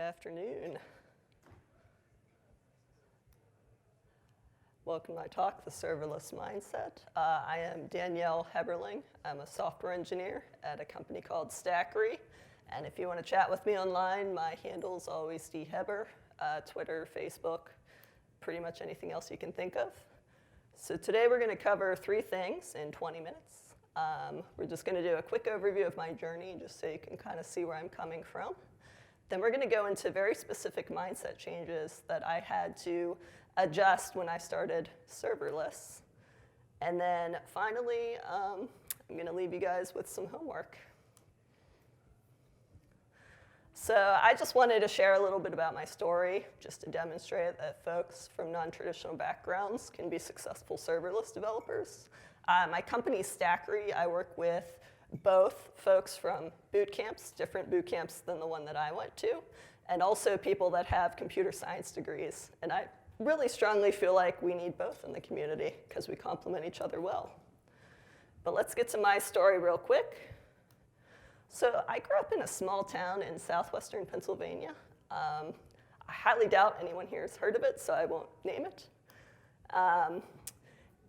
afternoon. Welcome to my talk, The Serverless Mindset. I am Danielle Heberling. I'm a software engineer at a company called Stackery. And if you want to chat with me online, my handle is always dheber, Twitter, Facebook, pretty much anything else you can think of. So today we're going to cover 3 things in 20 minutes. We're just going to do a quick overview of my journey just so you can kind of see where I'm coming from. Then we're going to go into very specific mindset changes that I had to adjust when I started serverless. And then finally, I'm going to leave you guys with some homework. So I just wanted to share a little bit about my story, just to demonstrate that folks from non-traditional backgrounds can be successful serverless developers. My company, Stackery, I work with both folks from boot camps, different boot camps than the one that I went to, and also people that have computer science degrees. And I really strongly feel like we need both in the community because we complement each other well. But let's get to my story real quick. So I grew up in a small town in southwestern Pennsylvania. I highly doubt anyone here has heard of it, so I won't name it.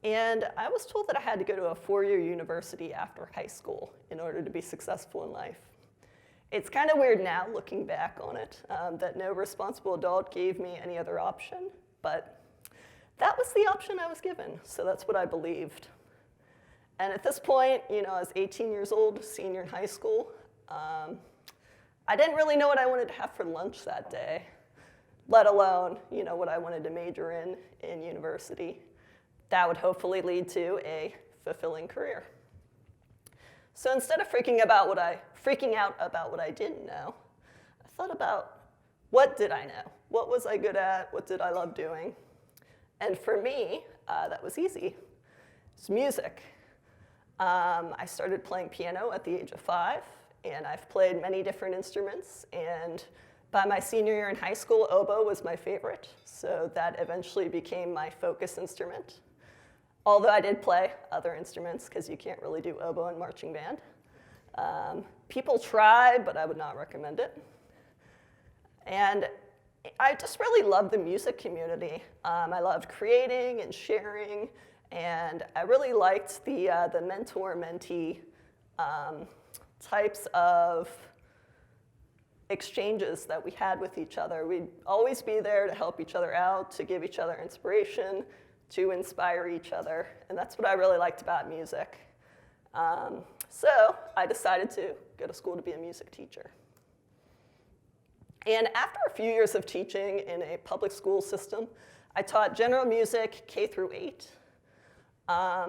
And I was told that I had to go to a 4-year university after high school in order to be successful in life. It's kind of weird now, looking back on it, that no responsible adult gave me any other option, but that was the option I was given, so that's what I believed. And at this point, I was 18 years old, senior in high school. I didn't really know what I wanted to have for lunch that day, let alone, what I wanted to major in university. That would hopefully lead to a fulfilling career. So instead of freaking out about what I didn't know, I thought about what did I know? What was I good at? What did I love doing? And for me, that was easy. It's music. I started playing piano at the age of 5, and I've played many different instruments. And by my senior year in high school, oboe was my favorite. So that eventually became my focus instrument. Although I did play other instruments, because you can't really do oboe in marching band. People try, but I would not recommend it. And I just really loved the music community. I loved creating and sharing, and I really liked the mentor-mentee types of exchanges that we had with each other. We'd always be there to help each other out, to give each other inspiration, to inspire each other, and that's what I really liked about music. So I decided to go to school to be a music teacher. And after a few years of teaching in a public school system, I taught general music K through 8. I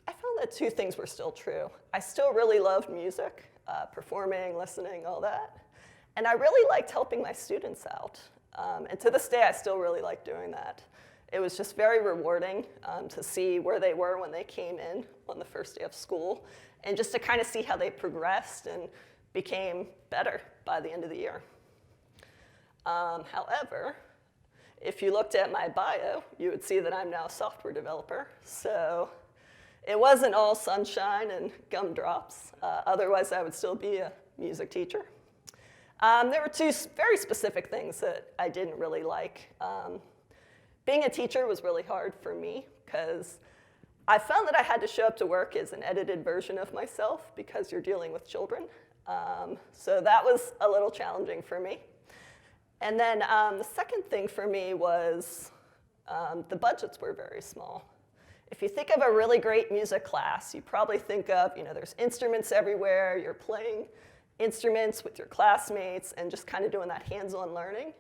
found that 2 things were still true. I still really loved music, performing, listening, all that. And I really liked helping my students out. And to this day, I still really like doing that. It was just very rewarding to see where they were when they came in on the first day of school, and just to kind of see how they progressed and became better by the end of the year. However, if you looked at my bio, you would see that I'm now a software developer. So it wasn't all sunshine and gumdrops. Otherwise, I would still be a music teacher. There were 2 very specific things that I didn't really like. Being a teacher was really hard for me because I found that I had to show up to work as an edited version of myself because you're dealing with children. So that was a little challenging for me. And then the second thing for me was the budgets were very small. If you think of a really great music class, you probably think of, there's instruments everywhere, you're playing instruments with your classmates and just kind of doing that hands-on learning.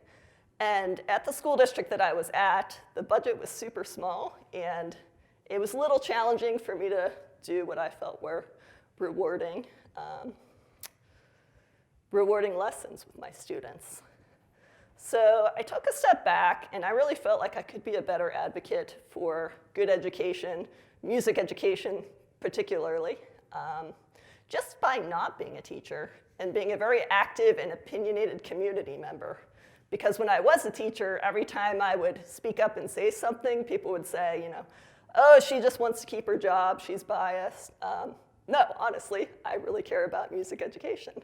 And at the school district that I was at, the budget was super small, and it was a little challenging for me to do what I felt were rewarding lessons with my students. So I took a step back, and I really felt like I could be a better advocate for good education, music education particularly, just by not being a teacher and being a very active and opinionated community member. Because when I was a teacher, every time I would speak up and say something, people would say, oh, she just wants to keep her job, she's biased. No, honestly, I really care about music education.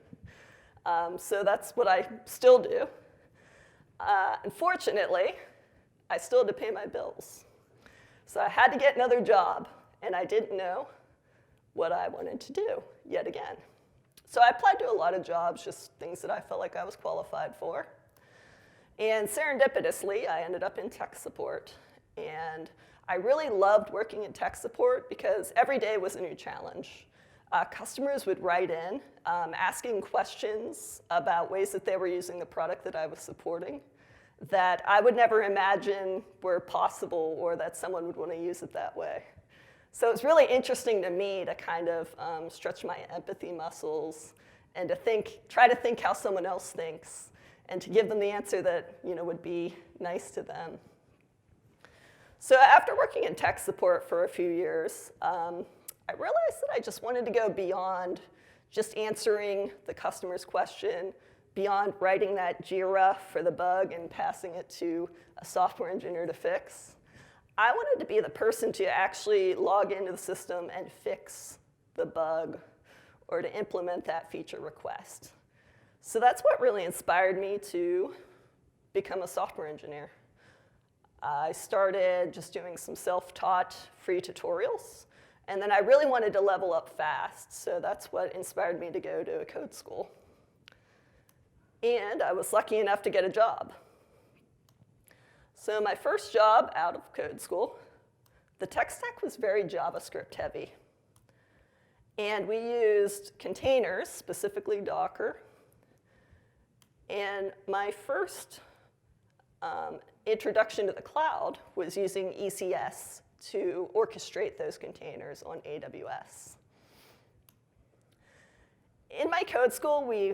So that's what I still do. Unfortunately, I still had to pay my bills. So I had to get another job, and I didn't know what I wanted to do yet again. So I applied to a lot of jobs, just things that I felt like I was qualified for. And serendipitously, I ended up in tech support. And I really loved working in tech support because every day was a new challenge. Customers would write in asking questions about ways that they were using the product that I was supporting that I would never imagine were possible or that someone would want to use it that way. So it's really interesting to me to kind of stretch my empathy muscles and to try to think how someone else thinks and to give them the answer that would be nice to them. So after working in tech support for a few years, I realized that I just wanted to go beyond just answering the customer's question, beyond writing that JIRA for the bug and passing it to a software engineer to fix. I wanted to be the person to actually log into the system and fix the bug or to implement that feature request. So that's what really inspired me to become a software engineer. I started just doing some self-taught free tutorials, and then I really wanted to level up fast, so that's what inspired me to go to a code school. And I was lucky enough to get a job. So my first job out of code school, the tech stack was very JavaScript heavy. And we used containers, specifically Docker. And my first introduction to the cloud was using ECS to orchestrate those containers on AWS. In my code school, we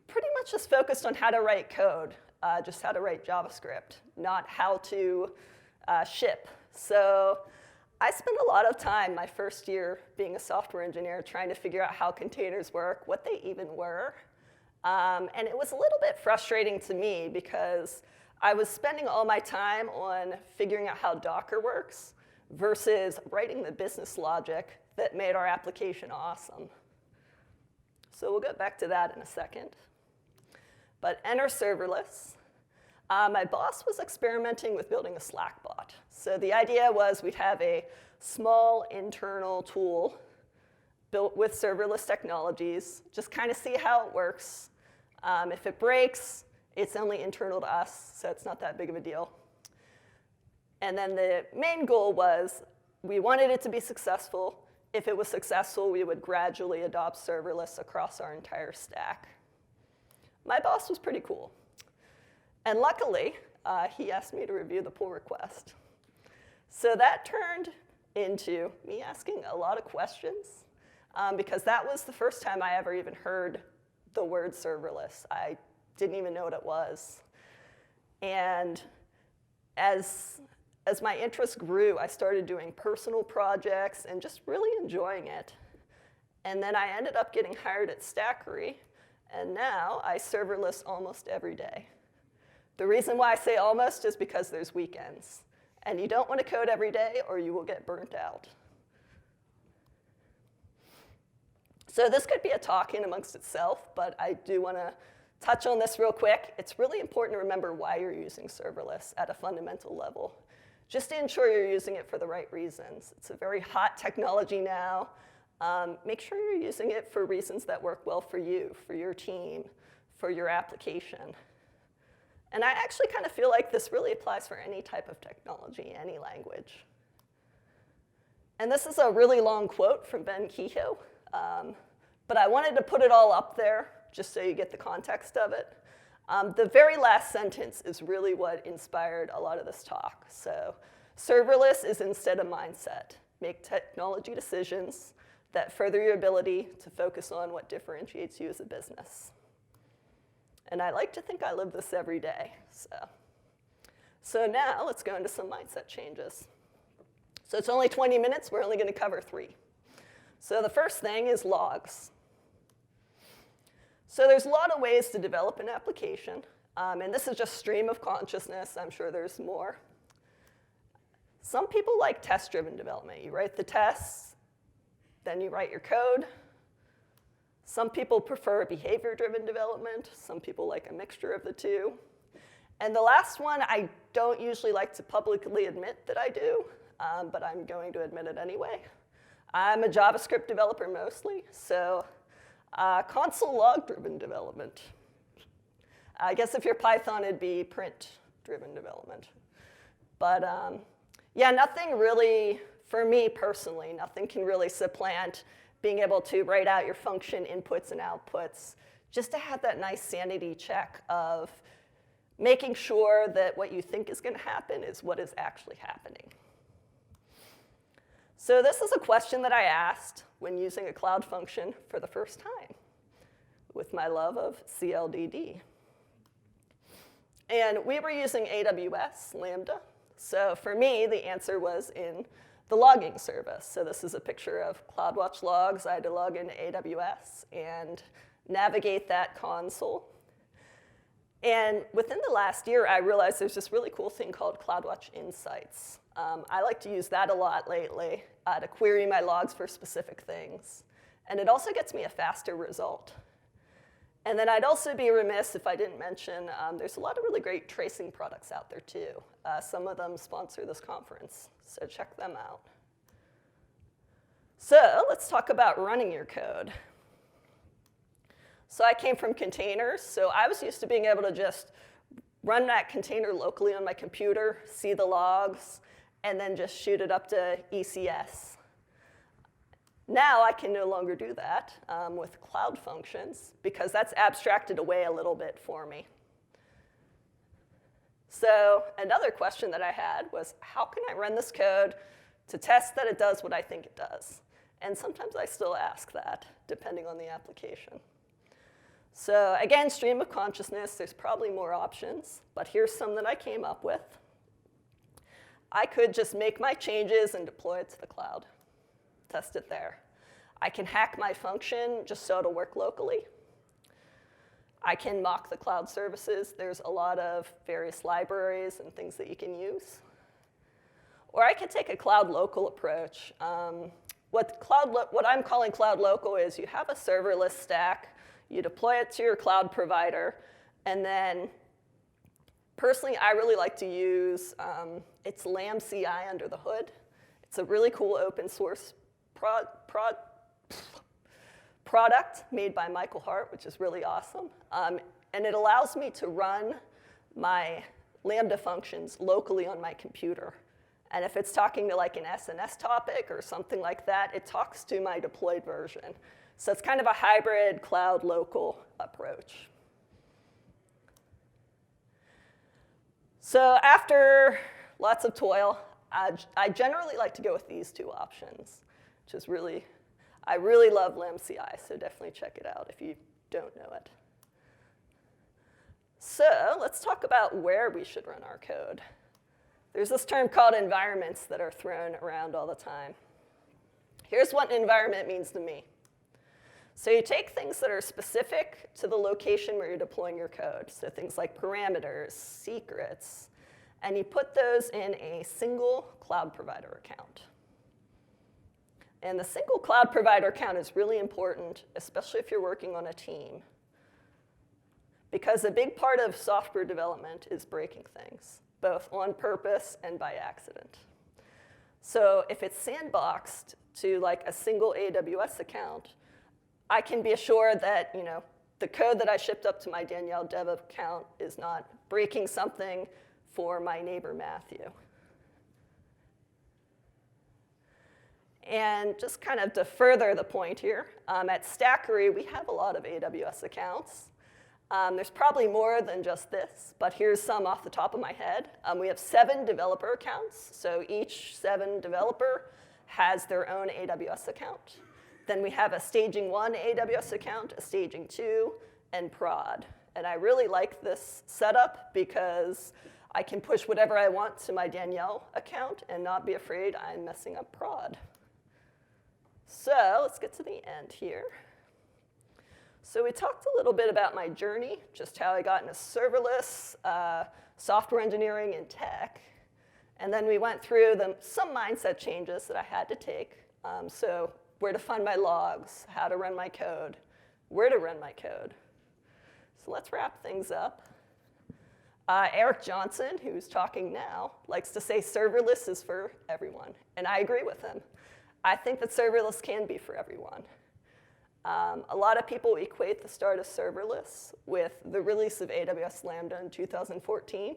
pretty much just focused on how to write code, just how to write JavaScript, not how to ship. So I spent a lot of time my first year being a software engineer trying to figure out how containers work, what they even were. And it was a little bit frustrating to me because I was spending all my time on figuring out how Docker works versus writing the business logic that made our application awesome. So we'll get back to that in a second. But enter serverless. My boss was experimenting with building a Slack bot. So the idea was we'd have a small internal tool built with serverless technologies, just kind of see how it works. If it breaks, it's only internal to us, so it's not that big of a deal. And then the main goal was we wanted it to be successful. If it was successful, we would gradually adopt serverless across our entire stack. My boss was pretty cool. And luckily, he asked me to review the pull request. So that turned into me asking a lot of questions because that was the first time I ever even heard the word serverless. I didn't even know what it was. And as my interest grew, I started doing personal projects and just really enjoying it. And then I ended up getting hired at Stackery, and now I serverless almost every day. The reason why I say almost is because there's weekends. And you don't want to code every day or you will get burnt out. So this could be a talk in amongst itself, but I do want to touch on this real quick. It's really important to remember why you're using serverless at a fundamental level, just to ensure you're using it for the right reasons. It's a very hot technology now. Make sure you're using it for reasons that work well for you, for your team, for your application. And I actually kind of feel like this really applies for any type of technology, any language. And this is a really long quote from Ben Kehoe, but I wanted to put it all up there just so you get the context of it. The very last sentence is really what inspired a lot of this talk. So serverless is instead a mindset. Make technology decisions that further your ability to focus on what differentiates you as a business. And I like to think I live this every day. So now let's go into some mindset changes. So it's only 20 minutes. We're only going to cover 3. So the first thing is logs. So there's a lot of ways to develop an application. And this is just stream of consciousness. I'm sure there's more. Some people like test-driven development. You write the tests, then you write your code. Some people prefer behavior-driven development. Some people like a mixture of the two. And the last one, I don't usually like to publicly admit that I do, but I'm going to admit it anyway. I'm a JavaScript developer mostly, so console log-driven development. I guess if you're Python, it'd be print-driven development. But yeah, nothing really, for me personally, nothing can really supplant being able to write out your function inputs and outputs, just to have that nice sanity check of making sure that what you think is going to happen is what is actually happening. So this is a question that I asked when using a cloud function for the first time with my love of CLDD. And we were using AWS Lambda. So for me, the answer was in the logging service. So this is a picture of CloudWatch logs. I had to log into AWS and navigate that console. And within the last year, I realized there's this really cool thing called CloudWatch Insights. I like to use that a lot lately to query my logs for specific things. And it also gets me a faster result. And then I'd also be remiss if I didn't mention there's a lot of really great tracing products out there too. Some of them sponsor this conference, so check them out. So let's talk about running your code. So I came from containers, so I was used to being able to just run that container locally on my computer, see the logs, and then just shoot it up to ECS. Now I can no longer do that with cloud functions because that's abstracted away a little bit for me. So another question that I had was, how can I run this code to test that it does what I think it does? And sometimes I still ask that, depending on the application. So again, stream of consciousness, there's probably more options, but here's some that I came up with. I could just make my changes and deploy it to the cloud, test it there. I can hack my function just so it'll work locally. I can mock the cloud services. There's a lot of various libraries and things that you can use. Or I could take a cloud local approach. What I'm calling cloud local is you have a serverless stack, you deploy it to your cloud provider, and then personally, I really like to use it's Lamb CI under the hood. It's a really cool open source product made by Michael Hart, which is really awesome. And it allows me to run my Lambda functions locally on my computer. And if it's talking to like an SNS topic or something like that, it talks to my deployed version. So it's kind of a hybrid cloud local approach. So after lots of toil, I generally like to go with these two options, which is really, I really love Lamb CI, so definitely check it out if you don't know it. So let's talk about where we should run our code. There's this term called environments that are thrown around all the time. Here's what an environment means to me. So you take things that are specific to the location where you're deploying your code, so things like parameters, secrets, and you put those in a single cloud provider account. And the single cloud provider account is really important, especially if you're working on a team, because a big part of software development is breaking things, both on purpose and by accident. So if it's sandboxed to like a single AWS account, I can be assured that the code that I shipped up to my Danielle dev account is not breaking something for my neighbor Matthew. And just kind of to further the point here, at Stackery, we have a lot of AWS accounts. There's probably more than just this, but here's some off the top of my head. We have 7 developer accounts, so each 7 developer has their own AWS account. Then we have a staging 1 AWS account, a staging 2, and prod. And I really like this setup because I can push whatever I want to my Danielle account and not be afraid I'm messing up prod. So let's get to the end here. So we talked a little bit about my journey, just how I got into serverless, software engineering, and tech. And then we went through some mindset changes that I had to take. So where to find my logs, how to run my code, where to run my code. So let's wrap things up. Eric Johnson, who's talking now, likes to say serverless is for everyone, and I agree with him. I think that serverless can be for everyone. A lot of people equate the start of serverless with the release of AWS Lambda in 2014.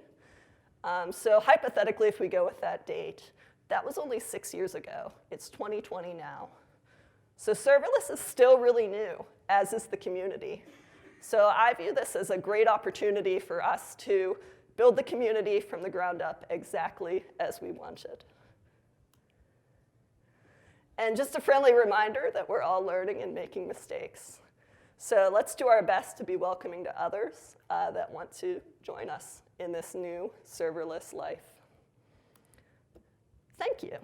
So hypothetically, if we go with that date, that was only 6 years ago. It's 2020 now. So serverless is still really new, as is the community. So I view this as a great opportunity for us to build the community from the ground up exactly as we want it. And just a friendly reminder that we're all learning and making mistakes. So let's do our best to be welcoming to others that want to join us in this new serverless life. Thank you.